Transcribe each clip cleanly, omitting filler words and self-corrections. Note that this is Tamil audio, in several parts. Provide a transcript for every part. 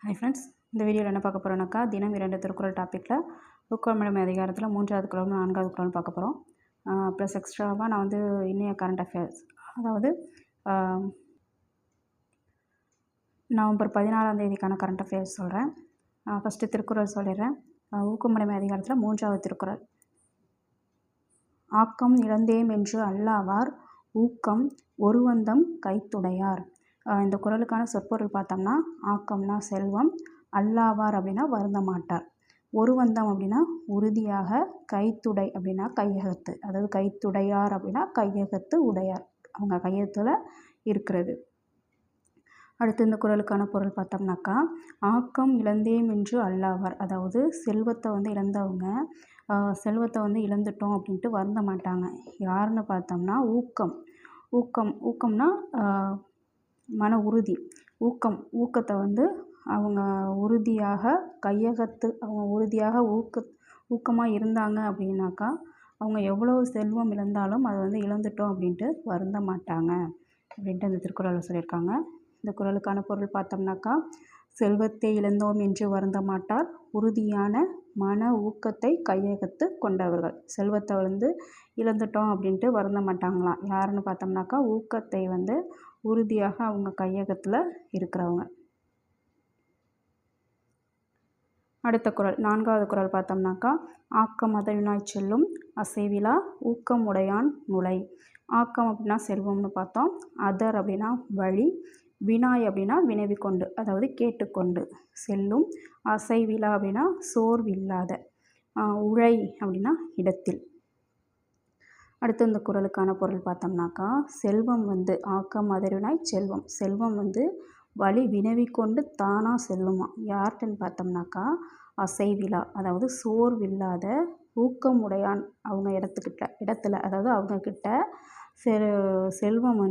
ஹாய் ஃப்ரெண்ட்ஸ், இந்த வீடியோவில் என்ன பார்க்க போகிறோம்னாக்கா, தினம் 2 திருக்குறள் டாப்பிக்கில் ஊக்கமடமை அதிகாரத்தில் 3வது குறளும் 4வது குறளும் பார்க்க போகிறோம். ப்ளஸ் எக்ஸ்ட்ராவாக நான் இன்னைய கரண்ட் அஃபேர்ஸ், அதாவது நவம்பர் 16ஆம் தேதிக்கான கரண்ட் அஃபேர்ஸ் சொல்கிறேன். ஃபஸ்ட்டு திருக்குறள் சொல்லிடுறேன். ஊக்கமடமை அதிகாரத்தில் 3வது திருக்குறள். ஆக்கம் இழந்தேம் என்று அல்லாவார், ஊக்கம் ஒருவந்தம் கைத்துடையார். இந்த குறளுக்கான சொற்பொருள் பார்த்தோம்னா, ஆக்கம்னா செல்வம், அல்லாவார் அப்படின்னா வருந்த மாட்டார், ஒருவந்தம் அப்படின்னா உறுதியாக, கைத்துடை அப்படின்னா கையகத்து, அதாவது கைத்துடையார் அப்படின்னா கையகத்து உடையார், அவங்க கையகத்தில் இருக்கிறது. அடுத்து இந்த குறளுக்கான பொருள் பார்த்தோம்னாக்கா, ஆக்கம் இழந்தேம் என்று அல்லாவார், அதாவது செல்வத்தை இழந்தவங்க செல்வத்தை இழந்துட்டோம் அப்படின்ட்டு வருந்த மாட்டாங்க. யாருன்னு பார்த்தோம்னா ஊக்கம்னா மன உறுதி. ஊக்கத்தை அவங்க உறுதியாக கையகத்து, அவங்க உறுதியாக ஊக்கமாக இருந்தாங்க அப்படின்னாக்கா, அவங்க எவ்வளோ செல்வம் இழந்தாலும் அதை இழந்துட்டோம் அப்படின்ட்டு வருந்த மாட்டாங்க அப்படின்ட்டு இந்த திருக்குறளில் சொல்லியிருக்காங்க. இந்த குறளுக்கான பொருள் பார்த்தோம்னாக்கா, செல்வத்தை இழந்தோம் என்று வருந்த மாட்டார், உறுதியான மன ஊக்கத்தை கையகத்து கொண்டவர்கள். செல்வத்தை இழந்துட்டோம் அப்படின்ட்டு வருந்த மாட்டாங்களாம். யாருன்னு பார்த்தோம்னாக்கா, ஊக்கத்தை உறுதியாக அவங்க கையகத்தில் இருக்கிறவங்க. அடுத்த குறள் 4வது குறள் பார்த்தோம்னாக்கா, ஆக்கம் அதழினாய் செல்லும் அசைவிலா ஊக்கம் உடையான் நுழை. ஆக்கம் அப்படின்னா செல்வம்னு பார்த்தோம். அதர் அப்படின்னா வழி, வினாய் அப்படின்னா வினவி கொண்டு, அதாவது கேட்டுக்கொண்டு செல்லும், அசைவிலா அப்படின்னா சோர்வில்லாத, உழை அப்படின்னா இடத்தில். அடுத்து இந்த குறளுக்கான பொருள் பார்த்தோம்னாக்கா, செல்வம் ஆக்கம் அதறிவினாய் செல்வம், செல்வம் வழி வினவி கொண்டு தானாக செல்லுமா. யார்கிட்டன்னு பார்த்தோம்னாக்கா, அசைவிலா, அதாவது சோர்வில்லாத, ஊக்கம் உடையான் அவங்க இடத்துல அதாவது அவங்கக்கிட்ட செல்வம்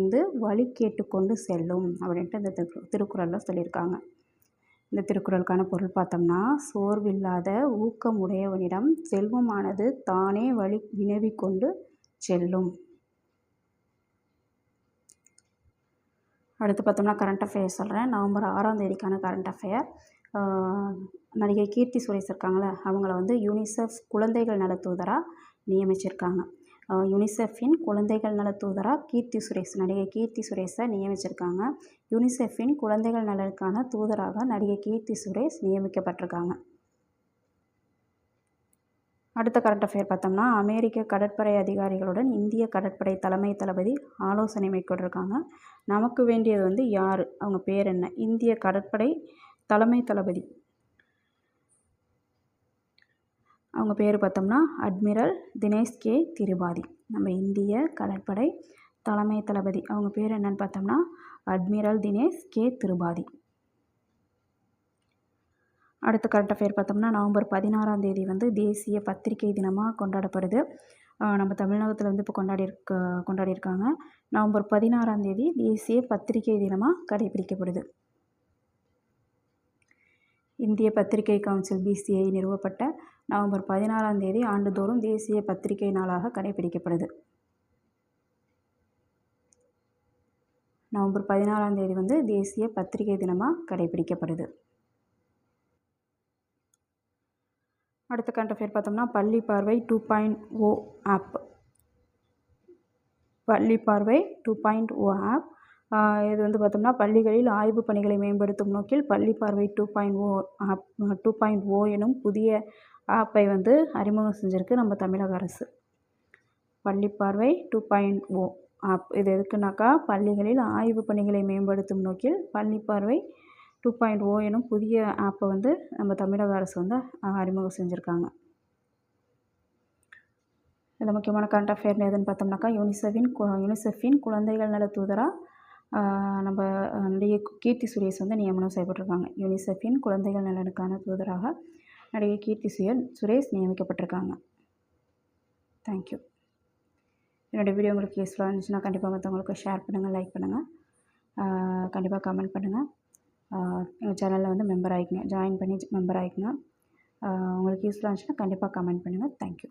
வழி கேட்டுக்கொண்டு செல்லும் அப்படின்ட்டு இந்த திருக்குறளில் சொல்லியிருக்காங்க. இந்த திருக்குறளுக்கான பொருள் பார்த்தோம்னா, சோர்வில்லாத ஊக்கம் உடையவனிடம் செல்வமானது தானே வழி வினவி கொண்டு செல்லும். அடுத்து பார்த்தோம்னா கரண்ட் அஃபேர்ஸ் சொல்கிறேன். நவம்பர் 6ஆம் தேதிக்கான கரண்ட் அஃபேர். நடிகை கீர்த்தி சுரேஷ் இருக்காங்களே, அவங்கள யூனிசெஃப் குழந்தைகள் நல தூதராக நியமிச்சிருக்காங்க. யூனிசெஃபின் குழந்தைகள் நல தூதராக நடிகை கீர்த்தி சுரேஷை நியமிச்சிருக்காங்க. யூனிசெஃபின் குழந்தைகள் நலனுக்கான தூதராக நடிகை கீர்த்தி சுரேஷ் நியமிக்கப்பட்டிருக்காங்க. அடுத்த கரண்ட் அஃபேர் பார்த்தோம்னா, அமெரிக்க கடற்படை அதிகாரிகளுடன் இந்திய கடற்படை தலைமை தளபதி ஆலோசனை மேற்கொண்டிருக்காங்க. நமக்கு வேண்டியது யார், அவங்க பேர் என்ன? இந்திய கடற்படை தலைமை தளபதி, அவங்க பேர் பார்த்தோம்னா அட்மிரல் தினேஷ் கே திரிபாதி. நம்ம இந்திய கடற்படை தலைமை தளபதி, அவங்க பேர் என்னன்னு பார்த்தோம்னா அட்மிரல் தினேஷ் கே திரிபாதி. அடுத்த கரண்ட் அஃபேர் பார்த்தோம்னா, நவம்பர் 16ஆம் தேதி தேசிய பத்திரிகை தினமாக கொண்டாடப்படுது. நம்ம தமிழகத்தில் இப்போ கொண்டாடியிருக்காங்க. நவம்பர் 16ஆம் தேதி தேசிய பத்திரிகை தினமாக கடைபிடிக்கப்படுது. இந்திய பத்திரிகை கவுன்சில் BCI நிறுவப்பட்ட நவம்பர் 16ஆம் தேதி ஆண்டுதோறும் தேசிய பத்திரிகை நாளாக கடைபிடிக்கப்படுது. நவம்பர் 16ஆம் தேதி தேசிய பத்திரிகை தினமாக கடைபிடிக்கப்படுது. அடுத்த கரண்ட் அஃபேர் பார்த்தோம்னா, பள்ளி பார்வை 2.0 ஆப். பள்ளி பார்வை 2.0 ஆப் இது பார்த்தோம்னா, பள்ளிகளில் ஆய்வு பணிகளை மேம்படுத்தும் நோக்கில் பள்ளி பார்வை 2.0 ஆப் 2.0 எனும் புதிய ஆப்பை அறிமுகம் செஞ்சுருக்கு நம்ம தமிழக அரசு. பள்ளி பார்வை 2.0 ஆப் இது எதுக்குனாக்கா, பள்ளிகளில் ஆய்வு பணிகளை மேம்படுத்தும் நோக்கில் பள்ளி பார்வை 2.0 எனும் புதிய ஆப்பை நம்ம தமிழக அரசு அறிமுகம் செஞ்சுருக்காங்க. இதில் முக்கியமான கரண்ட் அஃபேர் எதுன்னு பார்த்தோம்னாக்கா, யூனிசெஃபின் குழந்தைகள் நல தூதராக நம்ம நடிகை கீர்த்தி சுரேஷ் நியமனம் செய்யப்பட்டிருக்காங்க. யூனிசெஃபின் குழந்தைகள் நலனுக்கான தூதராக நடிகை கீர்த்தி சுரேஷ் நியமிக்கப்பட்டிருக்காங்க. தேங்க்யூ. என்னோடய வீடியோ உங்களுக்கு யூஸ்ஃபுல்லாக இருந்துச்சுன்னா கண்டிப்பாக மற்றவங்களுக்கு ஷேர் பண்ணுங்கள், லைக் பண்ணுங்கள், கண்டிப்பாக கமெண்ட் பண்ணுங்கள். எங்கள் சேனலில் மெம்பர் ஆகிக்குங்க, ஜாயின் பண்ணி மெம்பர் ஆகிக்குங்க. உங்களுக்கு யூஸ்ஃபுல்லாக இருந்துச்சுன்னா கண்டிப்பாக கமெண்ட் பண்ணுங்கள். தேங்க்யூ.